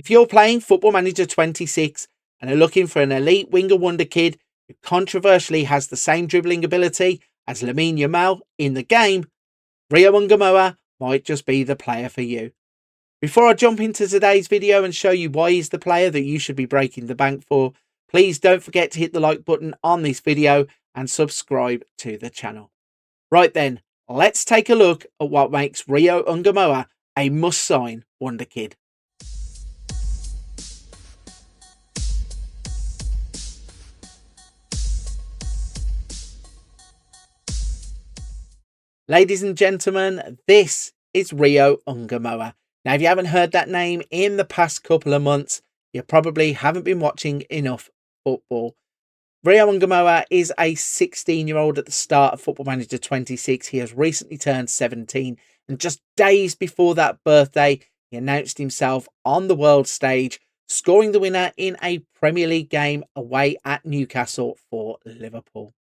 If you're playing Football Manager 26 and are looking for an elite winger Wonderkid who controversially has the same dribbling ability as Lamine Yamal in the game, Rio Ngumoha might just be the player for you. Before I jump into today's video and show you why he's the player that you should be breaking the bank for, please don't forget to hit the like button on this video and subscribe to the channel. Right then, let's take a look at what makes Rio Ngumoha a must-sign Wonderkid. Ladies and gentlemen, this is Rio Ngumoha. Now, if you haven't heard that name in the past couple of months, you probably haven't been watching enough football. Rio Ngumoha is a 16-year-old at the start of Football Manager 26. He has recently turned 17, and just days before that birthday, he announced himself on the world stage, scoring the winner in a Premier League game away at Newcastle for Liverpool.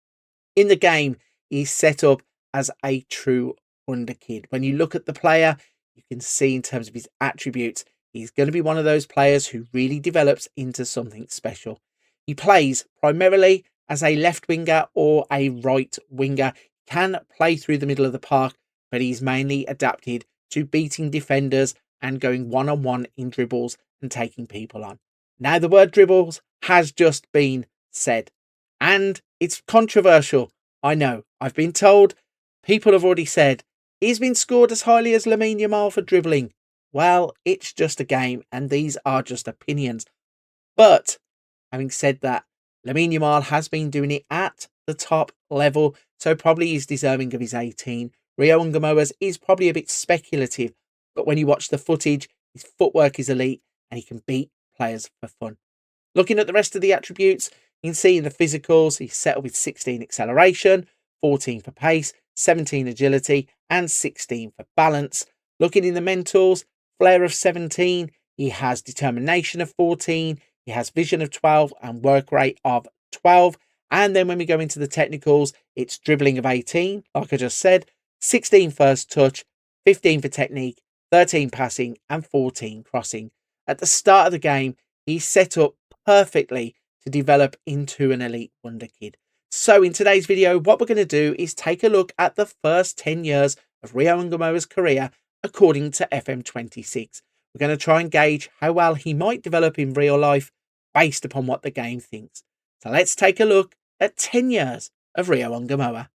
In the game, he's set up as a true Wonderkid. When you look at the player, you can see in terms of his attributes, he's going to be one of those players who really develops into something special. He plays primarily as a left winger or a right winger. He can play through the middle of the park, but he's mainly adapted to beating defenders and going one-on-one in dribbles and taking people on. Now, the word dribbles has just been said, and it's controversial. I know, I've been told. People have already said he's been scored as highly as Lamine Yamal for dribbling. Well, it's just a game and these are just opinions. But having said that, Lamine Yamal has been doing it at the top level, so probably is deserving of his 18. Rio Ngumoha's is probably a bit speculative, but when you watch the footage, his footwork is elite and he can beat players for fun. Looking at the rest of the attributes, you can see in the physicals, he's set up with 16 acceleration, 14 for pace, 17 agility and 16 for balance. Looking in the mentals, flair of 17, he has determination of 14, he has vision of 12 and work rate of 12. And then when we go into the technicals, it's dribbling of 18, like I just said, 16 first touch, 15 for technique, 13 passing and 14 crossing. At the start of the game, he's set up perfectly to develop into an elite Wonderkid. So in today's video, what we're going to do is take a look at the first 10 years of Rio Ngumoha's career according to FM26. We're going to try and gauge how well he might develop in real life based upon what the game thinks. So let's take a look at 10 years of Rio Ngumoha.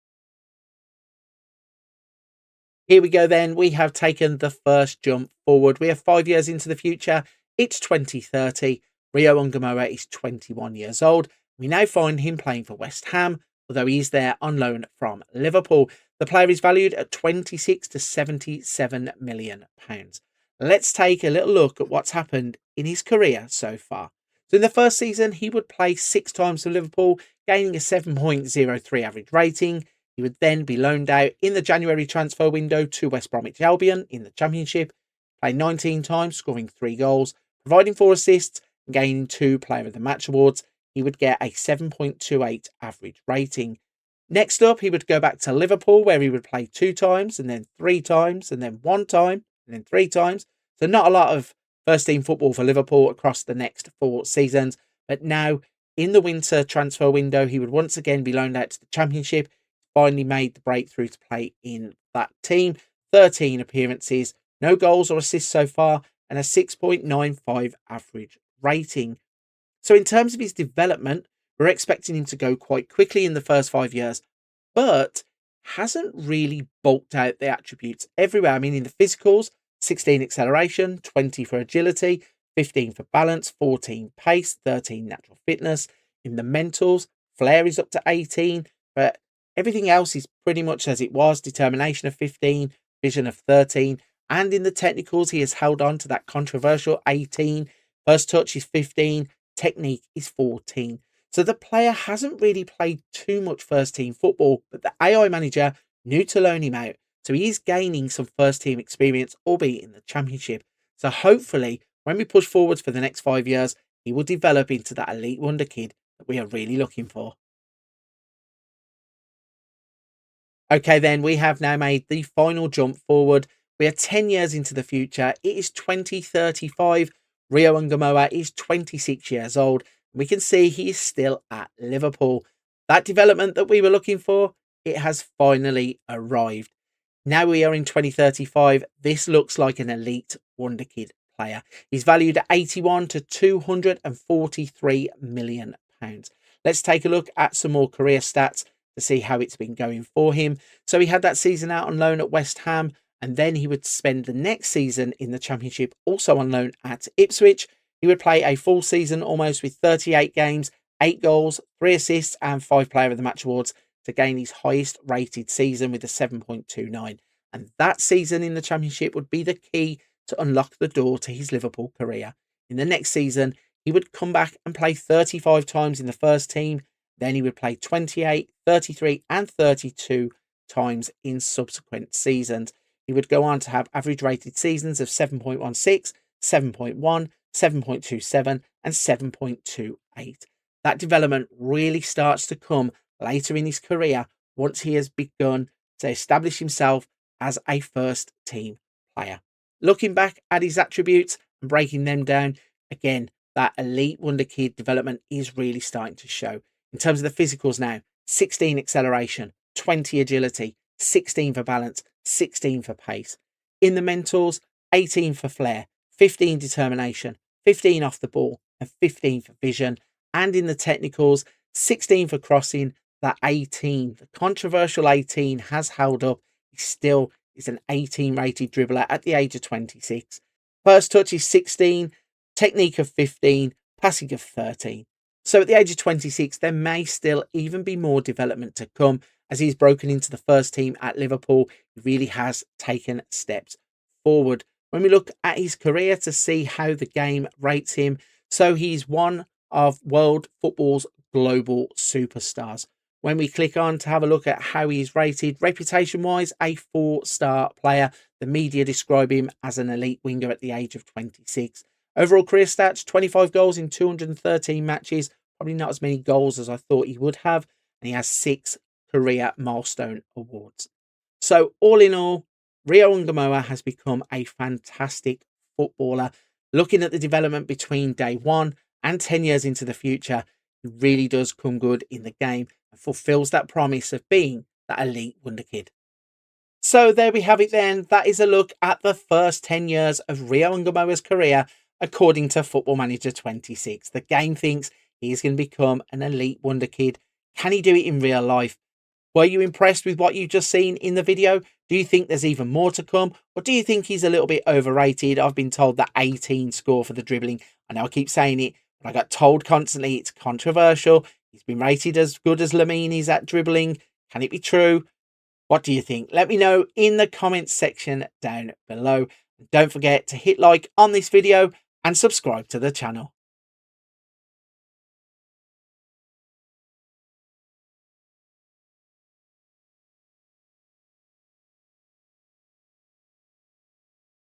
Here we go then. We have taken the first jump forward. We are 5 years into the future. It's 2030. Rio Ngumoha is 21 years old. We now find him playing for West Ham, although he's there on loan from Liverpool. The player is valued at £26 to £77 million. Let's take a little look at what's happened in his career so far. So in the first season, he would play 6 times for Liverpool, gaining a 7.03 average rating. He would then be loaned out in the January transfer window to West Bromwich Albion in the Championship, play 19 times, scoring 3 goals, providing 4 assists, and gaining 2 Player of the Match awards. He would get a 7.28 average rating. Next up, he would go back to Liverpool, where he would play 2 times, and then 3 times, and then 1 time, and then 3 times. So not a lot of first-team football for Liverpool across the next 4 seasons. But now, in the winter transfer window, he would once again be loaned out to the Championship. Finally made the breakthrough to play in that team. 13 appearances, no goals or assists so far, and a 6.95 average rating. So in terms of his development, we're expecting him to go quite quickly in the first 5 years, but hasn't really bulked out the attributes everywhere. I mean, in the physicals, 16 acceleration, 20 for agility, 15 for balance, 14 pace, 13 natural fitness. In the mentals, flair is up to 18, but everything else is pretty much as it was. Determination of 15, vision of 13. And in the technicals, he has held on to that controversial 18. First touch is 15. Technique is 14. So the player hasn't really played too much first team football, but the AI manager knew to loan him out. So he is gaining some first team experience, albeit in the Championship. So hopefully, when we push forwards for the next 5 years, he will develop into that elite Wonderkid that we are really looking for. Okay, then we have now made the final jump forward. We are 10 years into the future. It is 2035. Rio Ngumoha is 26 years old, and we can see he is still at Liverpool. That development that we were looking for, it has finally arrived. Now we are in 2035. This looks like an elite Wonderkid player. He's valued at 81 to 243 million pounds. Let's take a look at some more career stats to see how it's been going for him. So he had that season out on loan at West Ham, and then he would spend the next season in the Championship also on loan at Ipswich. He would play a full season almost with 38 games, 8 goals, 3 assists and 5 Player of the Match awards to gain his highest rated season with a 7.29. And that season in the Championship would be the key to unlock the door to his Liverpool career. In the next season, he would come back and play 35 times in the first team. Then he would play 28, 33 and 32 times in subsequent seasons. He would go on to have average rated seasons of 7.16, 7.1, 7.27 and 7.28. That development really starts to come later in his career once he has begun to establish himself as a first team player. Looking back at his attributes and breaking them down, again, that elite Wonderkid development is really starting to show. In terms of the physicals now, 16 acceleration, 20 agility, 16 for balance, 16 for pace. In the mentals, 18 for flair, 15 determination, 15 off the ball and 15 for vision. And in the technicals, 16 for crossing, that 18, the controversial 18 has held up. He still is an 18 rated dribbler at the age of 26. First touch is 16, technique of 15, passing of 13. So at the age of 26, there may still even be more development to come as he's broken into the first team at Liverpool. He really has taken steps forward. When we look at his career to see how the game rates him, so he's one of world football's global superstars. When we click on to have a look at how he's rated, reputation-wise, a 4-star player. The media describe him as an elite winger at the age of 26. Overall career stats, 25 goals in 213 matches. Probably not as many goals as I thought he would have. And he has 6 career milestone awards. So all in all, Rio Ngumoha has become a fantastic footballer. Looking at the development between day one and 10 years into the future, he really does come good in the game and fulfills that promise of being that elite Wonderkid. So there we have it then. That is a look at the first 10 years of Rio Ngumoha's career according to Football Manager 26. The game thinks he's going to become an elite Wonderkid. Can he do it in real life? Were you impressed with what you've just seen in the video? Do you think there's even more to come? Or do you think he's a little bit overrated? I've been told that 18 score for the dribbling. I know I keep saying it, but I got told constantly it's controversial. He's been rated as good as Lamine is at dribbling. Can it be true? What do you think? Let me know in the comments section down below. And don't forget to hit like on this video and subscribe to the channel.